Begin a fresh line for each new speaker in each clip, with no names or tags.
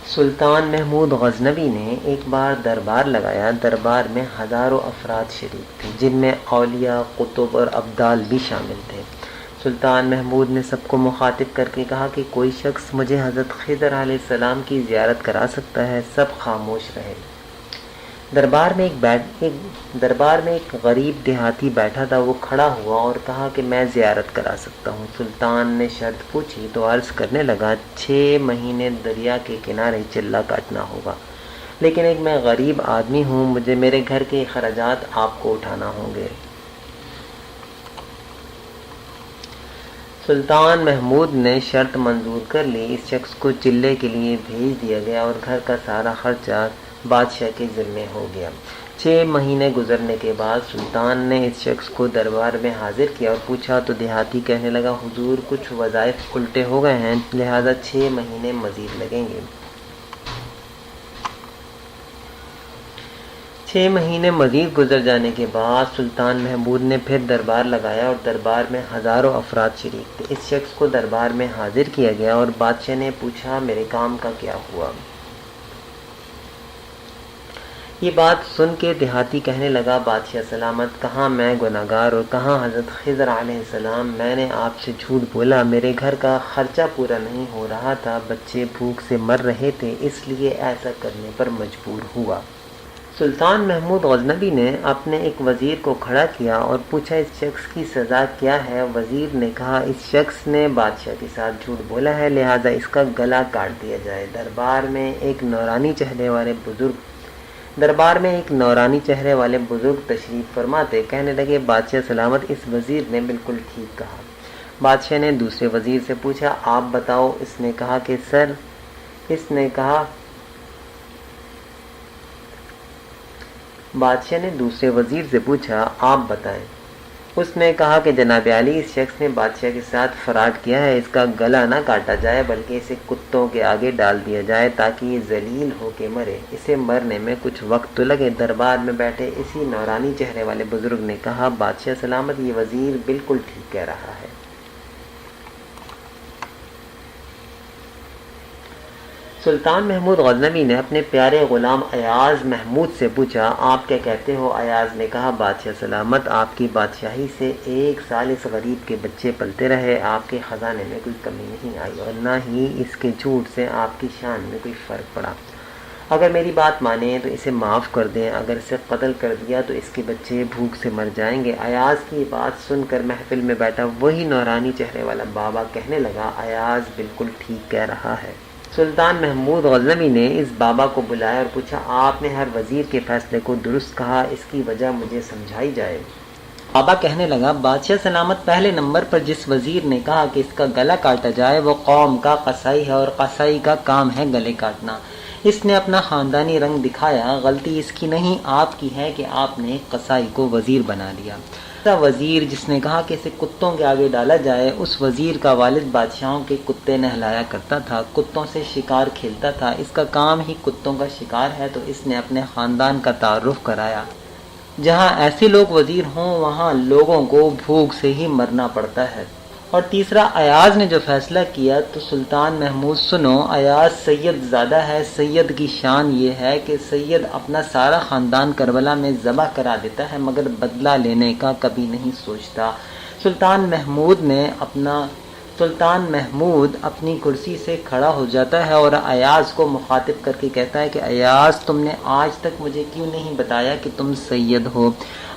سلطان محمود غزنوی نے ایک بار دربار لگایا۔ دربار میں ہزاروں افراد شریک تھے، جن میں اولیاء، قطب اور ابدال بھی شامل تھے۔ سلطان محمود نے سب کو مخاطب کر کے کہا کہ کوئی شخص مجھے حضرت خضر علیہ السلام کی زیارت کرا سکتا ہے؟ سب خاموش رہے۔ دربار میں ایک غریب دیہاتی بیٹھا تھا۔ وہ کھڑا ہوا اور کہا کہ میں زیارت کرا سکتا ہوں۔ سلطان نے شرط پوچھی تو عرض کرنے لگا 6 مہینے دریا کے کنارے چلہ کاٹنا ہوگا، لیکن ایک میں غریب آدمی ہوں، مجھے میرے گھر کے اخراجات آپ کو اٹھانا ہوں گے۔ سلطان محمود نے شرط منظور کر لی۔ اس شخص کو چلے کے لیے بھیج دیا گیا اور گھر کا سارا خرچہ بادشاہ کے ذمے ہو گیا۔ 6 مہینے گزرنے کے بعد سلطان نے اس شخص کو دربار میں حاضر کیا اور پوچھا تو دیہاتی کہنے لگا حضور کچھ وظائف الٹے ہو گئے ہیں، لہذا 6 مہینے مزید لگیں گے۔ 6 مہینے مزید گزر جانے کے بعد سلطان محمود نے پھر دربار لگایا اور دربار میں ہزاروں افراد شریک تھے۔ اس شخص کو دربار میں حاضر کیا گیا اور بادشاہ نے پوچھا میرے کام کا کیا ہوا؟ یہ بات سن کے دیہاتی کہنے لگا بادشاہ سلامت، کہاں میں گناہگار اور کہاں حضرت خضر علیہ السلام، میں نے آپ سے جھوٹ بولا، میرے گھر کا خرچہ پورا نہیں ہو رہا تھا، بچے بھوک سے مر رہے تھے، اس لیے ایسا کرنے پر مجبور ہوا۔ سلطان محمود غزنوی نے اپنے ایک وزیر کو کھڑا کیا اور پوچھا اس شخص کی سزا کیا ہے؟ وزیر نے کہا اس شخص نے بادشاہ کے ساتھ جھوٹ بولا ہے، لہذا اس کا گلا کاٹ دیا جائے۔ دربار میں ایک نورانی چہرے والے بزرگ تشریف فرماتے کہنے لگے بادشاہ سلامت، اس وزیر نے بالکل ٹھیک کہا۔ بادشاہ نے دوسرے وزیر سے پوچھا آپ بتاؤ؟ اس نے کہا کہ سر، بادشاہ نے دوسرے وزیر سے پوچھا آپ بتائیں۔ اس نے کہا کہ جناب عالی، اس شخص نے بادشاہ کے ساتھ فراڈ کیا ہے، اس کا گلا نہ کاٹا جائے بلکہ اسے کتوں کے آگے ڈال دیا جائے تاکہ یہ ذلیل ہو کے مرے، اسے مرنے میں کچھ وقت تو لگے۔ دربار میں بیٹھے اسی نورانی چہرے والے بزرگ نے کہا بادشاہ سلامت، یہ وزیر بالکل ٹھیک کہہ رہا ہے۔ سلطان محمود غزنوی نے اپنے پیارے غلام ایاز محمود سے پوچھا آپ کیا کہتے ہو؟ ایاز نے کہا بادشاہ سلامت، آپ کی بادشاہی سے 1 سال اس غریب کے بچے پلتے رہے، آپ کے خزانے میں کوئی کمی نہیں آئی اور نہ ہی اس کے جھوٹ سے آپ کی شان میں کوئی فرق پڑا۔ اگر میری بات مانیں تو اسے معاف کر دیں، اگر اسے قتل کر دیا تو اس کے بچے بھوک سے مر جائیں گے۔ ایاز کی بات سن کر محفل میں بیٹھا وہی نورانی چہرے والا بابا کہنے لگا ایاز بالکل ٹھیک کہہ رہا ہے۔ سلطان محمود غزنوی نے اس بابا کو بلایا اور پوچھا آپ نے ہر وزیر کے فیصلے کو درست کہا، اس کی وجہ مجھے سمجھائی جائے۔ بابا کہنے لگا بادشاہ سلامت، پہلے نمبر پر جس وزیر نے کہا کہ اس کا گلا کاٹا جائے وہ قوم کا قصائی ہے اور قصائی کا کام ہے گلے کاٹنا۔ اس نے اپنا خاندانی رنگ دکھایا، غلطی اس کی نہیں آپ کی ہے کہ آپ نے قصائی کو وزیر بنا لیا۔ وزیر جس نے کہا کہ اسے کتوں کے آگے ڈالا جائے، اس وزیر کا والد بادشاہوں کے کتے نہلایا کرتا تھا، کتوں سے شکار کھیلتا تھا، اس کا کام ہی کتوں کا شکار ہے، تو اس نے اپنے خاندان کا تعارف کرایا۔ جہاں ایسے لوگ وزیر ہوں وہاں لوگوں کو بھوک سے ہی مرنا پڑتا ہے۔ اور تیسرا ایاز نے جو فیصلہ کیا تو سلطان محمود سنو، ایاز سید زادہ ہے، سید کی شان یہ ہے کہ سید اپنا سارا خاندان کربلا میں ذبح کرا دیتا ہے مگر بدلہ لینے کا کبھی نہیں سوچتا۔ سلطان محمود اپنی کرسی سے کھڑا ہو جاتا ہے اور ایاز کو مخاطب کر کے کہتا ہے کہ ایاز تم نے آج تک مجھے کیوں نہیں بتایا کہ تم سید ہو؟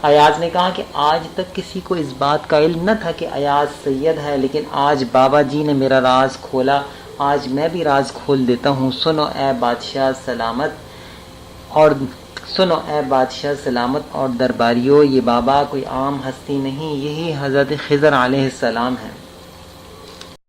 ایاز نے کہا کہ آج تک کسی کو اس بات کا علم نہ تھا کہ ایاز سید ہے، لیکن آج بابا جی نے میرا راز کھولا، آج میں بھی راز کھول دیتا ہوں۔ سنو اے بادشاہ سلامت اور درباریوں، یہ بابا کوئی عام ہستی نہیں، یہی حضرت خضر علیہ السلام ہے۔